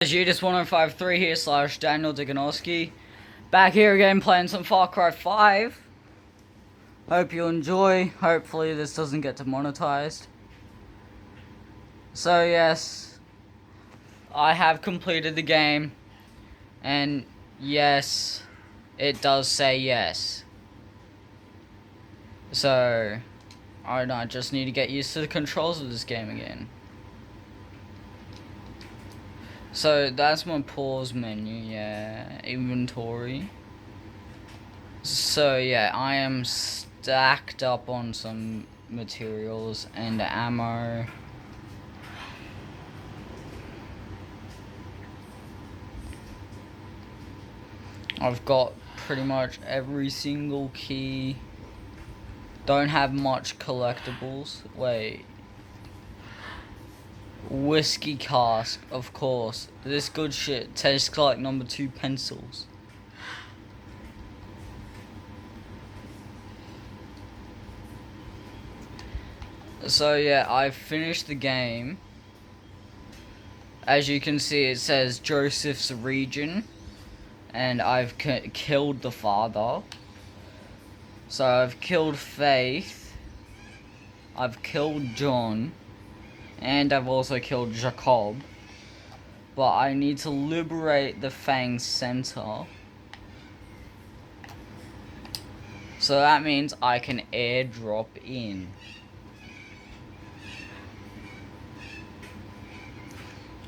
Judas1053 here / Daniel Diganowski. Back here again playing some Far Cry 5. Hope you enjoy. Hopefully this doesn't get demonetized. So yes, I have completed the game. And yes, it does say yes. So, I just need to get used to the controls of this game again. So that's my pause menu, yeah, inventory. So yeah, I am stacked up on some materials and ammo. I've got pretty much every single key. Don't have much collectibles. Wait. Whiskey cask, of course. This good shit tastes like number 2 pencils. So yeah, I've finished the game. As you can see, it says Joseph's region. And I've killed the father. So I've killed Faith. I've killed John. And I've also killed Jacob. But I need to liberate the Fang Center. So that means I can airdrop in.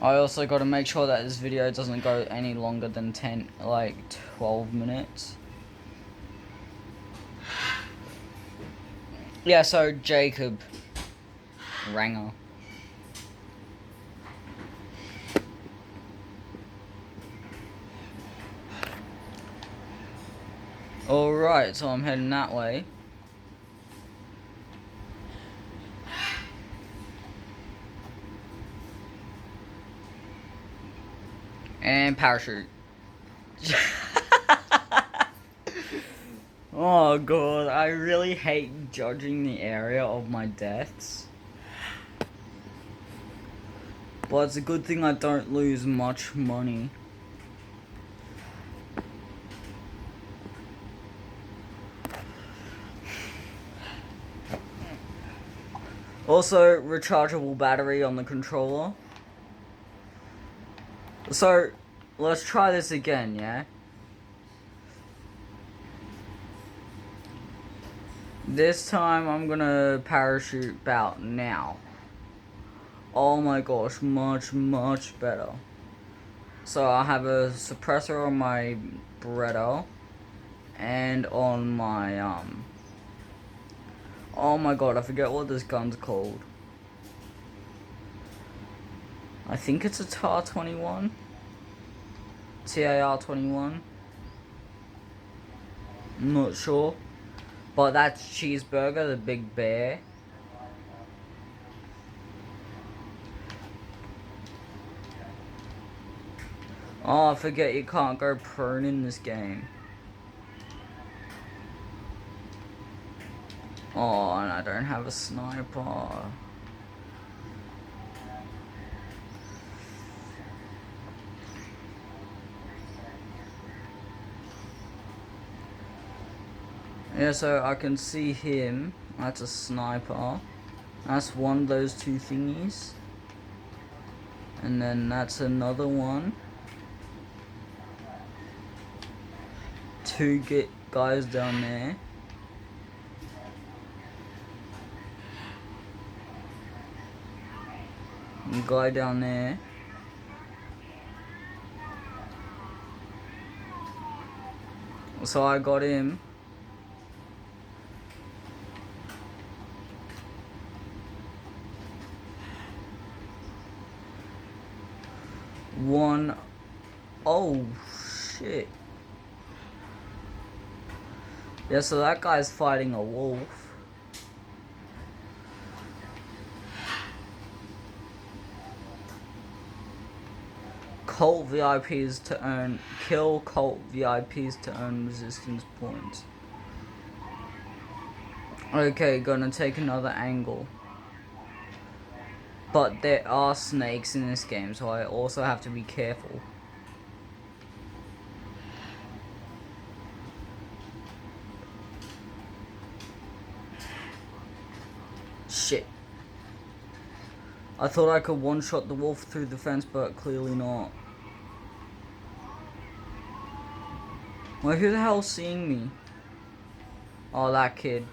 I also got to make sure that this video doesn't go any longer than 12 minutes. Yeah, so Jacob Ranger. Alright, so I'm heading that way. And parachute. Oh god, I really hate judging the area of my deaths. But it's a good thing I don't lose much money. Also, rechargeable battery on the controller. So, let's try this again, yeah? This time I'm gonna parachute out now. Oh my gosh, much better. So I have a suppressor on my Beretta and on my oh my god, I forget what this gun's called. I think it's a TAR-21. TAR-21. I'm not sure. But that's Cheeseburger, the big bear. Oh, I forget you can't go prone in this game. Oh, and I don't have a sniper. Yeah, so I can see him. That's a sniper. That's one of those two thingies. And then that's another one. Two guys down there. And guy down there. So I got him. One. Oh shit. Yeah, so that guy's fighting a wolf. Cult VIPs to earn. Kill cult VIPs to earn resistance points. Okay, gonna take another angle. But there are snakes in this game, so I also have to be careful. Shit. I thought I could one-shot the wolf through the fence, but clearly not. Well, who the hell's seeing me? Oh, that kid.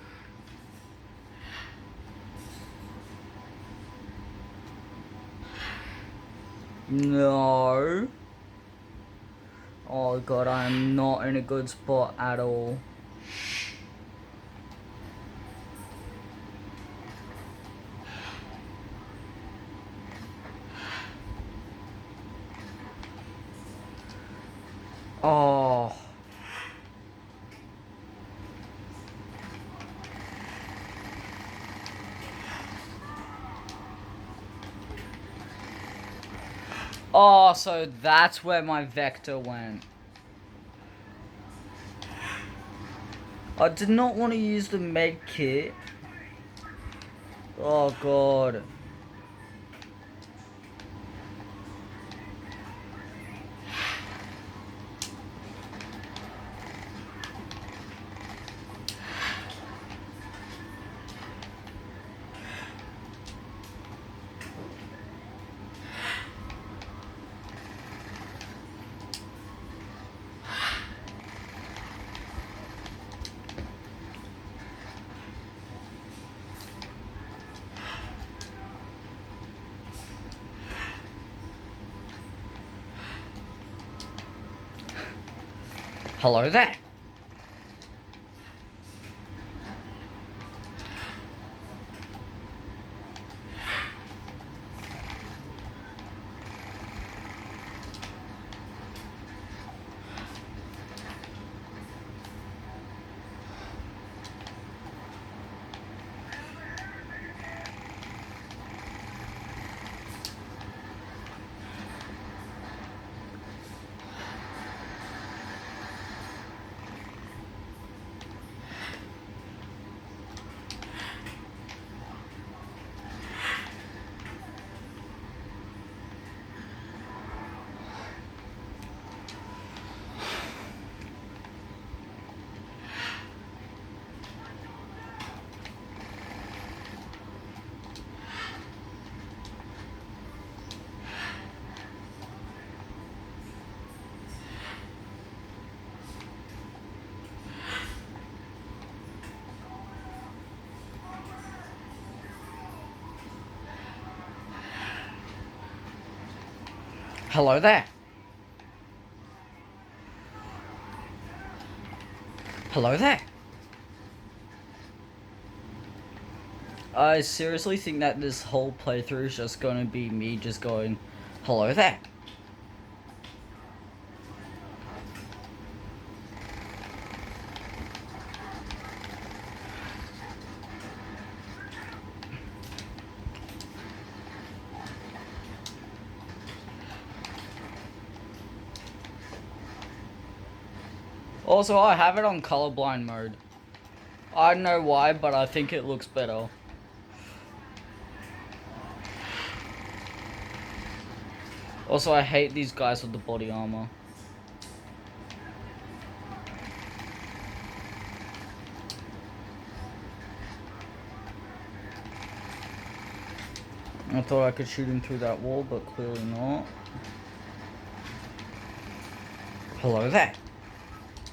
No. Oh god, I am not in a good spot at all. Oh. Oh, so that's where my vector went. I did not want to use the med kit. Oh god. Hello there. Hello there. Hello there. I seriously think that this whole playthrough is just going to be me just going, hello there. Also, I have it on colorblind mode. I don't know why, but I think it looks better. Also, I hate these guys with the body armor. I thought I could shoot him through that wall, but clearly not. Hello there.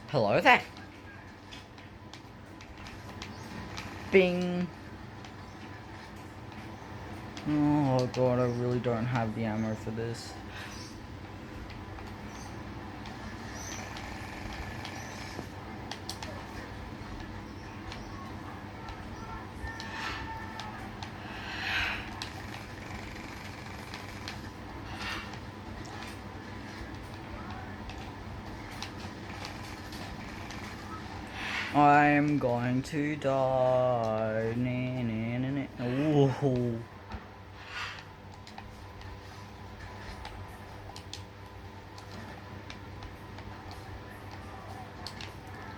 Hello there. Bing. Oh god, I really don't have the ammo for this. I'm going to die. Ooh.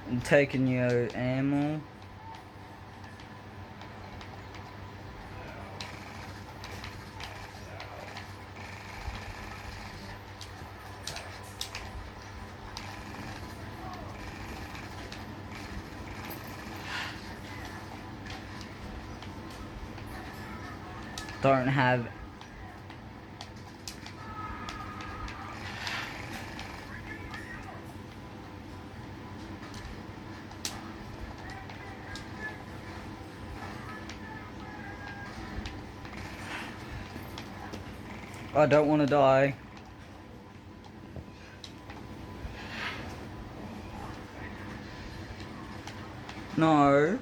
I'm taking your ammo. don't have. I don't want to die. No.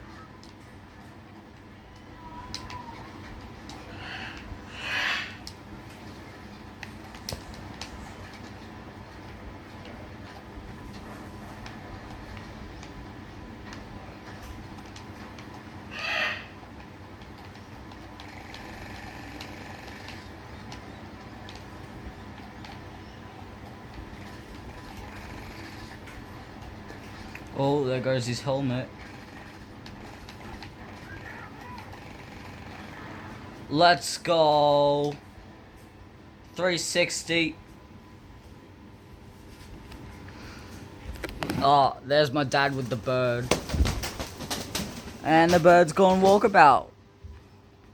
Oh, there goes his helmet. Let's go. 360. Oh, there's my dad with the bird. And the bird's gone walkabout.